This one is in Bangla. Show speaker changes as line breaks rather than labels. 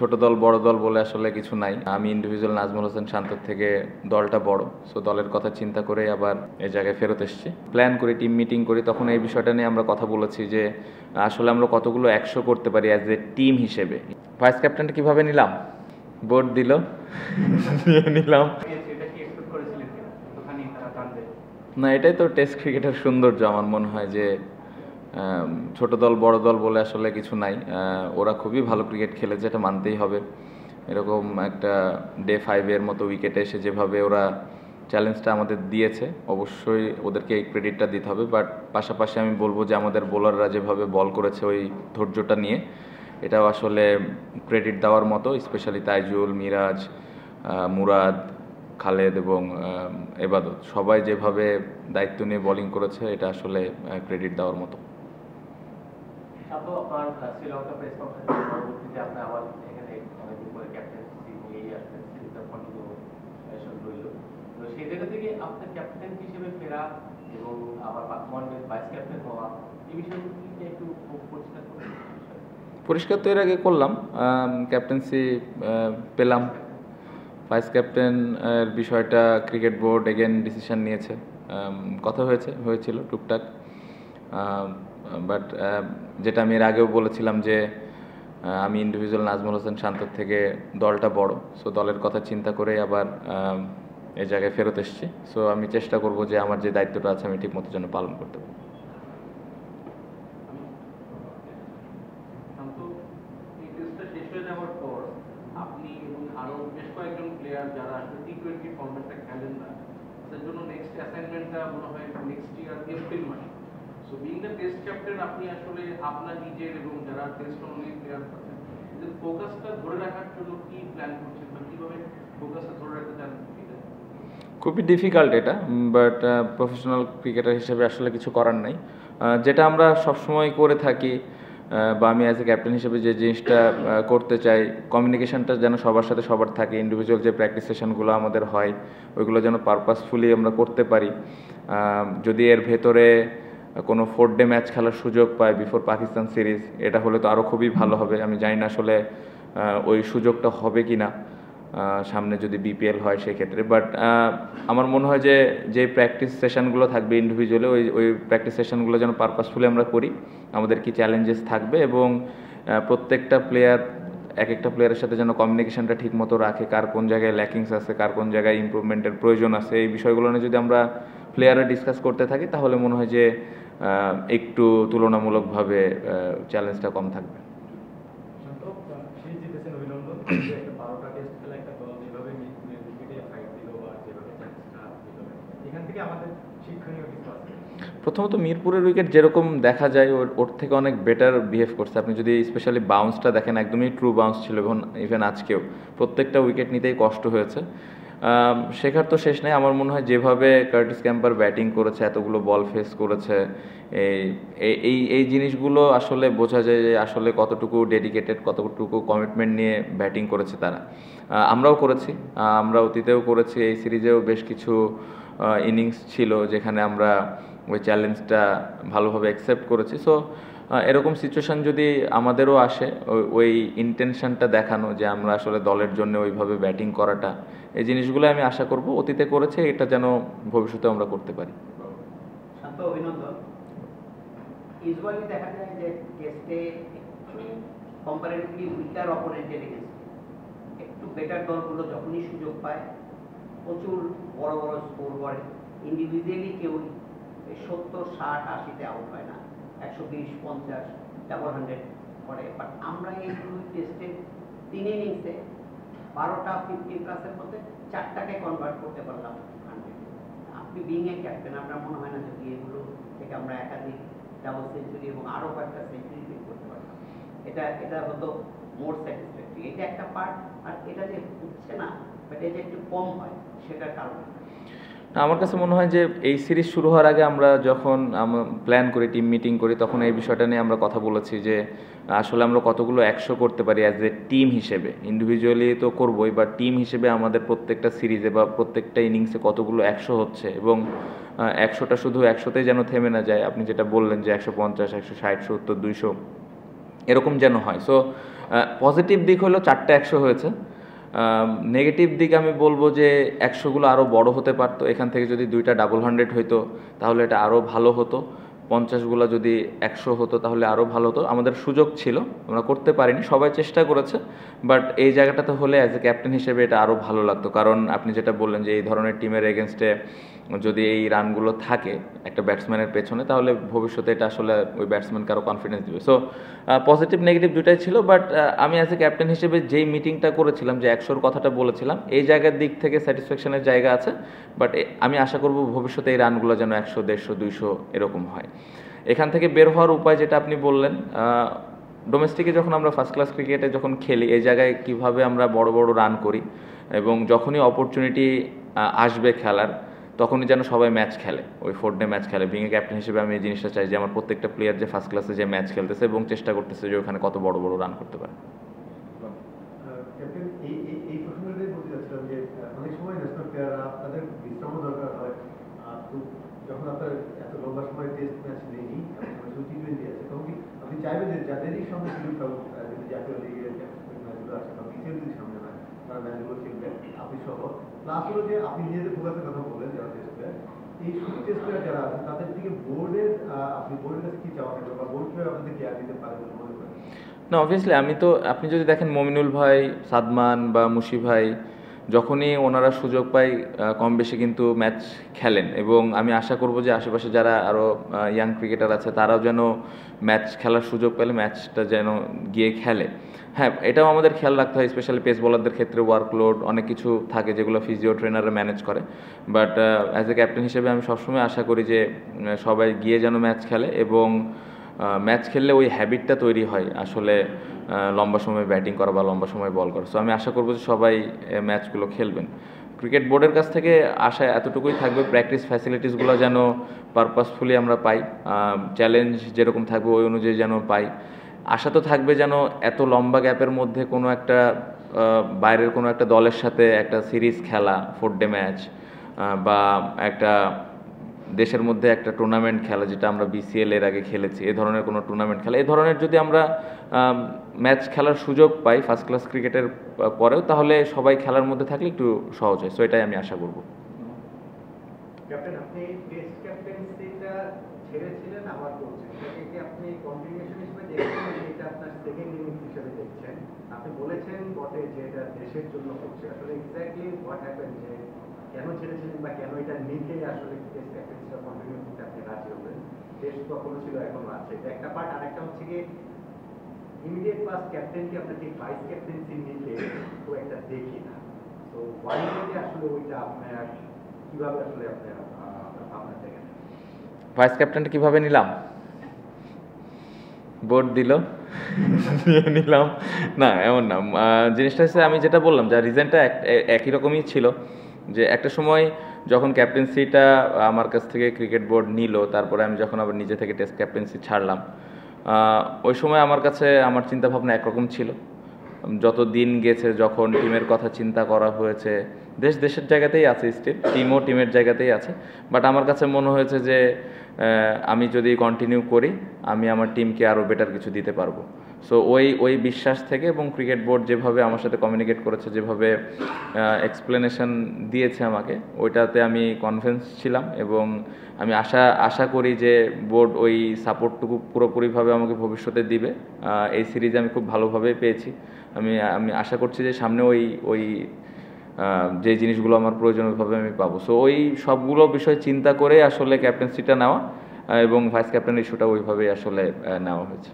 ছোট দল বড় দল বলে আসলে কিছু নাই। আমি ইন্ডিভিজুয়াল নাজমুল হোসেন শান্তর থেকে দলটা বড়, সো দলের কথা চিন্তা করে আবার এই জায়গায় ফেরত এসেছি। প্ল্যান করি, টিম মিটিং করি, তখন এই বিষয়টা নিয়ে আমরা কথা বলেছি যে আসলে আমরা কতগুলো 100 করতে পারি অ্যাজ এ টিম হিসেবে। ভাইস ক্যাপ্টেনটা কিভাবে নিলাম, বোর্ড দিল নিয়ে নিলাম। না, এটাই তো টেস্ট ক্রিকেটের সৌন্দর্য। আমার মনে হয় যে ছোট দল বড় দল বলে আসলে কিছু নাই। ওরা খুবই ভালো ক্রিকেট খেলেছে, এটা মানতেই হবে। এরকম একটা ডে 5-এর মতো উইকেটে এসে যেভাবে ওরা চ্যালেঞ্জটা আমাদের দিয়েছে, অবশ্যই ওদেরকে এই ক্রেডিটটা দিতে হবে। বাট পাশাপাশি আমি বলবো যে আমাদের বোলাররা যেভাবে বল করেছে ওই ধৈর্যটা নিয়ে, এটাও আসলে ক্রেডিট দেওয়ার মতো। স্পেশালি তাইজুল, মিরাজ, মুরাদ, খালেদ এবং এবাদত সবাই যেভাবে দায়িত্ব নিয়ে বোলিং করেছে, এটা আসলে ক্রেডিট দেওয়ার মতো।
আপনার শ্রীলঙ্কা প্রেস কনফারেন্সের পরবর্তীতে আপনি আবার এখানে অনেকদিন পরে ক্যাপ্টেন্সি নিয়েই আসছেন, সিরিজটা কন্টিনিউয়েশন রইল। তো সেই জায়গা থেকে আপনার ক্যাপ্টেন হিসেবে ফেরা এবং আবার ওয়ানডে ভাইস ক্যাপ্টেন হওয়া, এই বিষয়গুলো কি একটু পরিষ্কার করবেন?
পরিষ্কার তো এর আগে করলাম, ক্যাপ্টেন্সি পেলাম। ভাইস ক্যাপ্টেন এর বিষয়টা ক্রিকেট বোর্ড এগেন ডিসিশন নিয়েছে, কথা হয়েছিল টুকটাক। বাট যেটা আমি এর আগেও বলেছিলাম যে আমি ইন্ডিভিজুয়াল নাজমুল হোসেন শান্তর থেকে দলটা বড়, সো দলের কথা চিন্তা করে আবার এই জায়গায় ফেরত এসেছি। সো আমি চেষ্টা করব যে আমার যে দায়িত্বটা আছে আমি ঠিকমতো যেন পালন করতে পারি।
আপনি এবং আরো বেশ কয়েকজন প্লেয়ার যারা আসলে টি-20 ফরম্যাটটা খেলেন না, তাদের জন্য নেক্সট অ্যাসাইনমেন্টটা মনে হয় নেক্সট ইয়ার এপ্রিল মাসে। So being the test captain, আপনি আসলে আপনার নিজের এবং যারা টেস্ট অনলি প্লেয়ার আছেন, এদের ফোকাসটা ধরে রাখার জন্য কি প্ল্যান করছেন বা কিভাবে ফোকাসটা ধরে রাখতে চান?
খুবই ডিফিকাল্ট এটা, বাট প্রফেশনাল ক্রিকেটার হিসেবে আসলে কিছু করার নাই। যেটা আমরা সবসময় করে থাকি, বা আমি অ্যাজ এ ক্যাপ্টেন হিসেবে যে জিনিসটা করতে চাই, কমিউনিকেশনটা যেন সবার সাথে সবার থাকে। ইন্ডিভিজুয়াল যে প্র্যাকটিস সেশনগুলো আমাদের হয়, ওইগুলো যেন পারপাসফুলি আমরা করতে পারি। যদি এর ভেতরে কোনো 4 ডে ম্যাচ খেলার সুযোগ পায় বিফোর পাকিস্তান সিরিজ, এটা হলে তো আরও খুবই ভালো হবে। আমি জানি না আসলে ওই সুযোগটা হবে কি না সামনে যদি বিপিএল হয় সেক্ষেত্রে। বাট আমার মনে হয় যে যে প্র্যাকটিস সেশনগুলো থাকবে ইন্ডিভিজুয়ালি, ওই প্র্যাকটিস সেশনগুলো যেন পারপাসফুলি আমরা করি। আমাদের কি চ্যালেঞ্জেস থাকবে এবং প্রত্যেকটা প্লেয়ার এক একটা প্লেয়ারের সাথে যেন কমিউনিকেশনটা ঠিক মতো রাখে, কার কোন জায়গায় ল্যাকিংস আছে, কার কোন জায়গায় ইমপ্রুভমেন্টের প্রয়োজন আছে, এই বিষয়গুলো নিয়ে যদি আমরা প্লেয়াররা ডিসকাস করতে থাকি, তাহলে মনে হয় যে একটু তুলনামূলকভাবে চ্যালেঞ্জটা কম থাকবে। প্রথমত মিরপুরের উইকেট যেরকম দেখা যায় ওর থেকে অনেক বেটার বিহেভ করছে। আপনি যদি স্পেশালি বাউন্সটা দেখেন, একদমই ট্রু বাউন্স ছিল, এবং ইভেন আজকেও প্রত্যেকটা উইকেট নিতেই কষ্ট হয়েছে। শেখার তো শেষ নেই। আমার মনে হয় যেভাবে কার্টিস ক্যাম্পার ব্যাটিং করেছে, এতগুলো বল ফেস করেছে, এই এই জিনিসগুলো আসলে বোঝা যায় যে আসলে কতটুকু ডেডিকেটেড, কতটুকু কমিটমেন্ট নিয়ে ব্যাটিং করেছে তারা। আমরাও করেছি, আমরা অতীতেও করেছি। এই সিরিজেও বেশ কিছু ইনিংস ছিল যেখানে আমরা ওই চ্যালেঞ্জটা ভালোভাবে অ্যাকসেপ্ট করেছি। সো এরকম সিচুয়েশান যদি আমাদেরও আসে, ওই ইন্টেনশনটা দেখানো যে আমরা আসলে দলের জন্য ওইভাবে ব্যাটিং করাটা, এই জিনিসগুলো আমি আশা করব অতীতে করেছে, এটা যেন ভবিষ্যতে আমরা করতে পারি।
শান্ত, অভিনন্দন। ইউজুয়ালি দেখা যায় যে টেস্টে কম্পারেটিভলি উইকার অপোনেন্টের এগেইনস্টে একটু বেটার দলগুলো যখনই সুযোগ পায় প্রচুর বড় বড় স্কোর করে। ইন্ডিভিজুয়ালি কেউ 70, 60, 80-তে আউট হয় না, 120, 50, ডাবল 100 করে। বাট আমরা এই দুই টেস্টে 3 ইনিংসে 12টা 50+ মধ্যে 4টাকে কনভার্ট করতে পারলাম 100। আপনি বিং এ ক্যাপ্টেন, আপনার মনে হয় না যদি এগুলো থেকে আমরা একাধিক ডাবল সেঞ্চুরি এবং আরও কয়েকটা সেঞ্চুরি ফিল করতে পারতাম, এটা হতো মোর স্যাটিসফ্যাক্টরি। এটা একটা পার্ট। আর এটা যে হচ্ছে না, বাট এটা একটু কম হয়, সেটার কারণ
আমার কাছে মনে হয় যে এই সিরিজ শুরু হওয়ার আগে আমরা যখন প্ল্যান করি, টিম মিটিং করি, তখন এই বিষয়টা নিয়ে আমরা কথা বলেছি যে আসলে আমরা কতগুলো 100 করতে পারি অ্যাজ এ টিম হিসেবে। ইন্ডিভিজুয়ালি তো করবোই, বা টিম হিসেবে আমাদের প্রত্যেকটা সিরিজে বা প্রত্যেকটা ইনিংসে কতগুলো 100 হচ্ছে, এবং 100টা শুধু 100তেই যেন থেমে না যায়। আপনি যেটা বললেন যে 150, 160, 70, 200 এরকম যেন হয়। সো পজিটিভ দিক হলো 4টে 100 হয়েছে। নেগেটিভ দিক আমি বলবো যে 100গুলো আরও বড় হতে পারতো। এখান থেকে যদি 2টা ডাবল 100 হইতো তাহলে এটা আরও ভালো হতো। 50গুলো যদি 100 হতো তাহলে আরও ভালো হতো। আমাদের সুযোগ ছিল, আমরা করতে পারিনি, সবাই চেষ্টা করেছে, বাট এই জায়গাটাতে হলে অ্যাজ এ ক্যাপ্টেন হিসেবে এটা আরও ভালো লাগতো। কারণ আপনি যেটা বললেন যে এই ধরনের টিমের এগেনস্টে যদি এই রানগুলো থাকে একটা ব্যাটসম্যানের পেছনে, তাহলে ভবিষ্যতে এটা আসলে ওই ব্যাটসম্যানকে আরও কনফিডেন্স দিবে। সো পজিটিভ নেগেটিভ দুটাই ছিল, বাট আমি অ্যাজ এ ক্যাপ্টেন হিসেবে যেই মিটিংটা করেছিলাম, যে 100-র কথাটা বলেছিলাম, এই জায়গার দিক থেকে স্যাটিসফ্যাকশনের জায়গা আছে। বাট আমি আশা করব ভবিষ্যতে এই রানগুলো যেন 100, 150, 200 এরকম হয়। এখান থেকে বের হওয়ার উপায় যেটা আপনি বললেন, ডোমেস্টিকে যখন আমরা ফার্স্ট ক্লাস ক্রিকেটে যখন খেলি, এই জায়গায় কিভাবে আমরা বড় বড় রান করি এবং যখনই অপরচুনিটি আসবে খেলার, তখনই যেন সবাই ম্যাচ খেলে, ওই 4 ডে ম্যাচ খেলে। বিং এ ক্যাপ্টেন হিসেবে আমি এই জিনিসটা চাই যে আমার প্রত্যেকটা প্লেয়ার যে ফার্স্ট ক্লাসে যে ম্যাচ খেলতেছে এবং চেষ্টা করতেছে যে ওখানে কত বড় বড় রান করতে পারে।
ক্যাপ্টেন, এই প্রসঙ্গটাই বলতে চাচ্ছিলাম যে অনেক সময় ন্যাশনাল প্লেয়াররা তাদের বিশ্রামও দরকার হয়। তো যখন আপনার এত লম্বা সময় টেস্ট ম্যাচ নেই, টি-20 আছে, তখন কি আপনি চাইবেন যে যাদেরই সামনে সুযোগ পাবো, যদি জাতীয় লিগের ম্যাচগুলো আসে বা বিসিএল যদি সামনে হয়, তারা ম্যাচগুলো খেলবেন আপনি সহ। প্লাস হলো যে আপনি নিজেদের ফোকাসের কথা বললেন যারা টেস্ট প্লেয়ার, এই শুধু টেস্ট প্লেয়ার যারা আছেন তাদের দিকে বোর্ডের আপনি বোর্ডের কাছে কি চাওয়া থাকবে বা বোর্ড কিভাবে আপনাদের কেয়ার দিতে পারে বলে মনে করেন?
না, অবভিয়াসলি আপনি যদি দেখেন মমিনুল ভাই, সাদমান বা মুশি ভাই, যখনই ওনারা সুযোগ পায় কম বেশি কিন্তু ম্যাচ খেলেন, এবং আমি আশা করব যে আশেপাশে যারা আরও ইয়াং ক্রিকেটার আছে তারাও যেন ম্যাচ খেলার সুযোগ পেলে ম্যাচটা যেন গিয়ে খেলে। হ্যাঁ, এটাও আমাদের খেয়াল রাখতে হয়, স্পেশালি পেস বোলারদের ক্ষেত্রে ওয়ার্কলোড অনেক কিছু থাকে যেগুলো ফিজিও ট্রেনাররা ম্যানেজ করে। বাট অ্যাজ এ ক্যাপ্টেন হিসেবে আমি সবসময় আশা করি যে সবাই গিয়ে যেন ম্যাচ খেলে, এবং ম্যাচ খেললে ওই হ্যাবিটটা তৈরি হয় আসলে লম্বা সময় ব্যাটিং করা বা লম্বা সময় বল করা। সো আমি আশা করবো যে সবাই ম্যাচগুলো খেলবেন। ক্রিকেট বোর্ডের কাছ থেকে আশা এতটুকুই থাকবে, প্র্যাকটিস ফ্যাসিলিটিসগুলো যেন পারপাসফুলি আমরা পাই, চ্যালেঞ্জ যেরকম থাকবে ওই অনুযায়ী যেন পাই। আশা তো থাকবে যেন এত লম্বা গ্যাপের মধ্যে কোনো একটা বাইরের কোনো একটা দলের সাথে একটা সিরিজ খেলা, 4 ডে ম্যাচ, বা একটা দেশের মধ্যে একটা টুর্নামেন্ট খেলা, যেটা আমরা বিসিএল এর আগে খেলেছি, এই ধরনের কোনো টুর্নামেন্ট খেলা, এই ধরনের যদি আমরা ম্যাচ খেলার সুযোগ পাই ফার্স্ট ক্লাস ক্রিকেটের পরেও, তাহলে সবাই খেলার মধ্যে থাকলে একটু সহজ হয়। সো এটাই আমি আশা করব।
ক্যাপ্টেন, আপনি টেস্ট ক্যাপ্টেন্সিটা ছেড়েছিলেন, আবার করছেন, এটাকে কি আপনি কন্টিনিউশন হিসেবে দেখছেন, এটা আপনার সেকেন্ড ইনিংস হিসেবে দেখছেন? আপনি বলেছেন বটে যে এটা দেশের জন্য করছে, আসলে এক্স্যাক্টলি হোয়াট হ্যাপেন, যে কেন ছেড়েছিলেন বা কেন এটা নিতে আসলে টেস্ট ক্যাপ্টেন্সিটা কন্টিনিউ করতে আপনি রাজি হবেন? টেস্ট তখনও ছিল, এখনো আছে, এটা একটা পার্ট। আরেকটা হচ্ছে কি, ইমিডিয়েট পাস্ট ক্যাপ্টেনকে আপনার ঠিক ভাইস ক্যাপ্টেন্সি নিতে তো একটা দেখি না, তো ওয়াইডে আসলে ওইটা আপনার কিভাবে আসলে আপনার ভাবনা থেকে
ভাইস ক্যাপ্টেনটা কিভাবে নিলাম? বোর্ড দিল, নিয়ে নিলাম। না, এমন না। জিনিসটা হচ্ছে আমি যেটা বললাম, যা রিজনটা একই রকমই ছিল, যে একটা সময় যখন ক্যাপ্টেন্সিটা আমার কাছ থেকে ক্রিকেট বোর্ড নিল, তারপরে আমি যখন আবার নিজে থেকে টেস্ট ক্যাপ্টেন্সি ছাড়লাম, ওই সময় আমার কাছে আমার চিন্তাভাবনা একরকম ছিল। যত দিন গেছে, যখন টিমের কথা চিন্তা করা হয়েছে, দেশের জায়গাতেই আছে, স্টিল টিমও টিমের জায়গাতেই আছে, বাট আমার কাছে মনে হয়েছে যে আমি যদি কন্টিনিউ করি, আমি আমার টিমকে আরও বেটার কিছু দিতে পারবো। সো ওই বিশ্বাস থেকে, এবং ক্রিকেট বোর্ড যেভাবে আমার সাথে কমিউনিকেট করেছে, যেভাবে এক্সপ্লেনেশন দিয়েছে আমাকে, ওইটাতে আমি কনফিডেন্স ছিলাম, এবং আমি আশা করি যে বোর্ড ওই সাপোর্টটুকু পুরোপুরিভাবে আমাকে ভবিষ্যতে দিবে। এই সিরিজে আমি খুব ভালোভাবে পেয়েছি। আমি আশা করছি যে সামনে ওই যে জিনিসগুলো আমার প্রয়োজনীয়ভাবে আমি পাবো। সো ওই সবগুলো বিষয় চিন্তা করে আসলে ক্যাপ্টেন্সিটা নেওয়া, এবং ভাইস ক্যাপ্টেন ইস্যুটা ওইভাবেই আসলে নেওয়া হয়েছে।